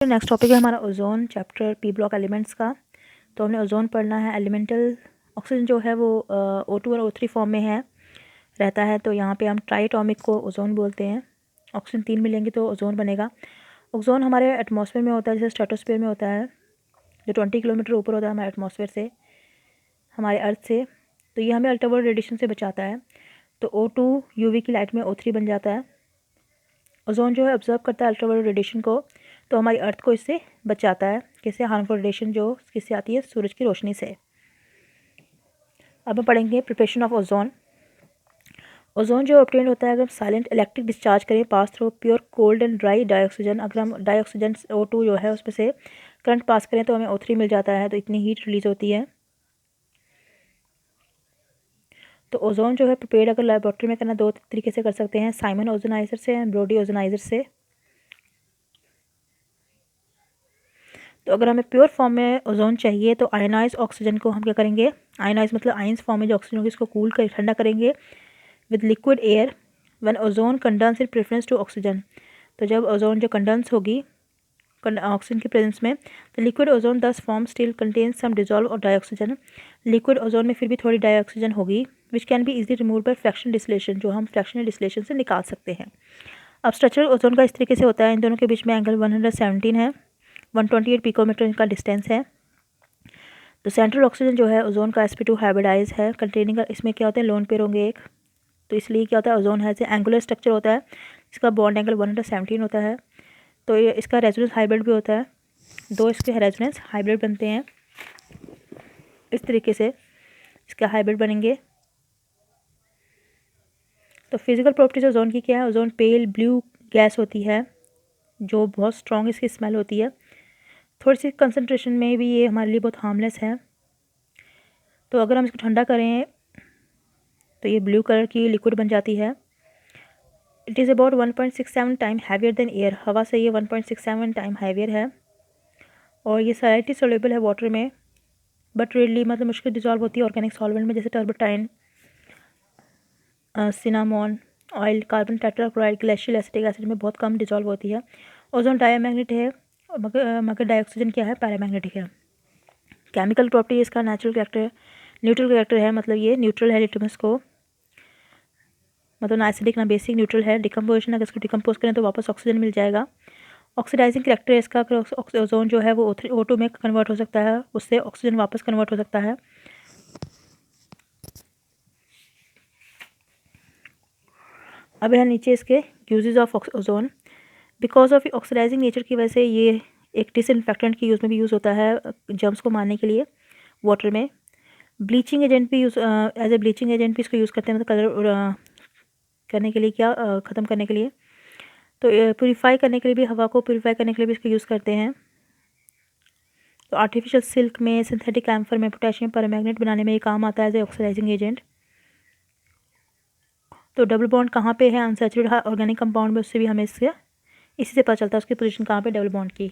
Next topic है हमारा ozone chapter P block elements का। तो हमने ओजोन पढ़ना है। एलिमेंटल ऑक्सीजन जो है वो O2 और O3 फॉर्म में है रहता है। तो यहाँ पे हम ट्राइटॉमिक को ओजोन बोलते हैं। ऑक्सीजन 3 मिलेंगे तो ओजोन बनेगा। ओजोन हमारे एटमॉस्फेयर में होता है, जैसे स्ट्रेटोस्फेयर में होता है, जो 20 किलोमीटर ऊपर होता है हमारे एटमॉस्फेयर से, हमारे अर्थ से। तो ये हमें अल्ट्रावायलेट रेडिएशन से बचाता है। तो O2 UV की लाइट में O3 बन जाता है। ओजोन जो है ऑब्जर्व करता है अल्ट्रावायलेट रेडिएशन को, तो हमारी अर्थ को इससे बचाता है। किससे? हार्मफुल रेडिएशन जो किससे आती है? सूरज की रोशनी से। अब हम पढ़ेंगे प्रिपरेशन ऑफ ओजोन। ओजोन जो ऑब्टेन होता है अगर हम साइलेंट इलेक्ट्रिक डिस्चार्ज करें pass through pure cold and dry dioxygen. अगर हम डाइऑक्सीजन O2 जो है उसमें से करंट पास करें तो हमें O3 मिल जाता है। तो इतनी हीट रिलीज होती है। तो ओजोन जो है प्रिपेयर अगर लेबोरेटरी में करना दो तरीके से कर सकते हैं, साइमन ओजोनाइजर से एंड ब्रोडी ओजोनाइजर से। तो अगर हमें प्योर फॉर्म में ओजोन चाहिए तो आयनाइज ऑक्सीजन को हम क्या करेंगे? आयनाइज मतलब आयंस फॉर्म में जो ऑक्सीजन होगी इसको कूल कर ठंडा करेंगे with liquid air when ozone condense in preference to oxygen. तो जब ओजोन जो कंडेंस होगी ऑक्सीजन के प्रेजेंस में, तो liquid ozone thus form still contains some dissolve और डाइऑक्सीजन। लिक्विड ओजोन में फिर भी थोड़ी डाइऑक्सीजन होगी which can be easily remove by fractional distillation, जो हम फ्रैक्शनल डिस्टिलेशन से निकाल सकते हैं। अब स्ट्रक्चरल ओजोन का इस तरीके से होता है। इन दोनों के बीच में एंगल 117 है, 128 पिकोमीटर का डिस्टेंस है। तो सेंट्रल ऑक्सीजन जो है ओजोन का sp2 हाइब्रिडाइज है कंटेनिंग, इसमें क्या होता है? लोन पेयर होंगे एक। तो इसलिए क्या होता है? ओजोन है एंगुलर स्ट्रक्चर होता है, इसका बॉन्ड एंगल 117 होता है। तो ये इसका रेजोनेंस हाइब्रिड भी होता है, दो इसके रेजोनेंस हाइब्रिड बनते हैं। इस तरीके से इसके हाइब्रिड बनेंगे। तो फिजिकल प्रॉपर्टीज ओजोन की क्या है? ओजोन पेल ब्लू गैस होती है जो बहुत स्ट्रॉन्ग इसकी स्मेल होती है। थोड़ी सी कंसनट्रेशन में भी ये हमारे लिए बहुत हार्मलेस है। तो अगर हम इसको ठंडा करें तो ये ब्लू कलर की लिक्विड बन जाती है। It is about 1.67 time heavier than air. हवा से ये 1.67 टाइम हैवियर है। और ये स्लाइटली सोल्यूबल है वाटर में, बट रेयरली मतलब मुश्किल डिजॉल्व होती है ऑर्गेनिक सॉल्वेंट में, जैसे turpentine, cinnamon oil, carbon tetrachloride, glacial acetic acid में बहुत कम डिजॉल्व होती है। ओजोन डायमैग्नेट है, मगर डाइऑक्सीजन क्या है? पैरामैग्नेटिक है। केमिकल प्रॉपर्टी इसका नेचुरल कैरेक्टर न्यूट्रल कैरेक्टर है, मतलब ये न्यूट्रल है लिटमस को, मतलब ना एसिडिक ना बेसिक, न्यूट्रल है। डिकम्पोजिशन अगर इसको डिकम्पोज करें तो वापस ऑक्सीजन मिल जाएगा। ऑक्सीडाइजिंग कैरेक्टर है इसका, अगर ओजोन जो है वो O2 में कन्वर्ट हो सकता है, उससे ऑक्सीजन वापस कन्वर्ट हो सकता है। अब है नीचे इसके uses of ozone. Because of oxidising nature की वजह से ये एक डिसइंफेक्टेंट की यूज़ में भी यूज़ होता है, जर्म्स को मारने के लिए वाटर में। ब्लीचिंग एजेंट भी use as a bleaching agent भी इसको यूज़ करते हैं, मतलब कलर करने के लिए, क्या ख़त्म करने के लिए। तो प्योरीफाई करने के लिए भी, हवा को प्योरीफाई करने के लिए भी इसको यूज़ करते हैं। तो आर्टिफिशियल सिल्क में, सिंथेटिक एम्फर में पोटेशियम परमैंगनेट बनाने में ये काम आता है एज ए ऑक्सीडाइजिंग एजेंट। तो डबल बॉन्ड कहाँ पे है अनसैचुरेटेड ऑर्गेनिक कंपाउंड में, उससे भी हमें इसी से पता चलता है उसकी पोजीशन कहाँ पे डबल बॉन्ड की।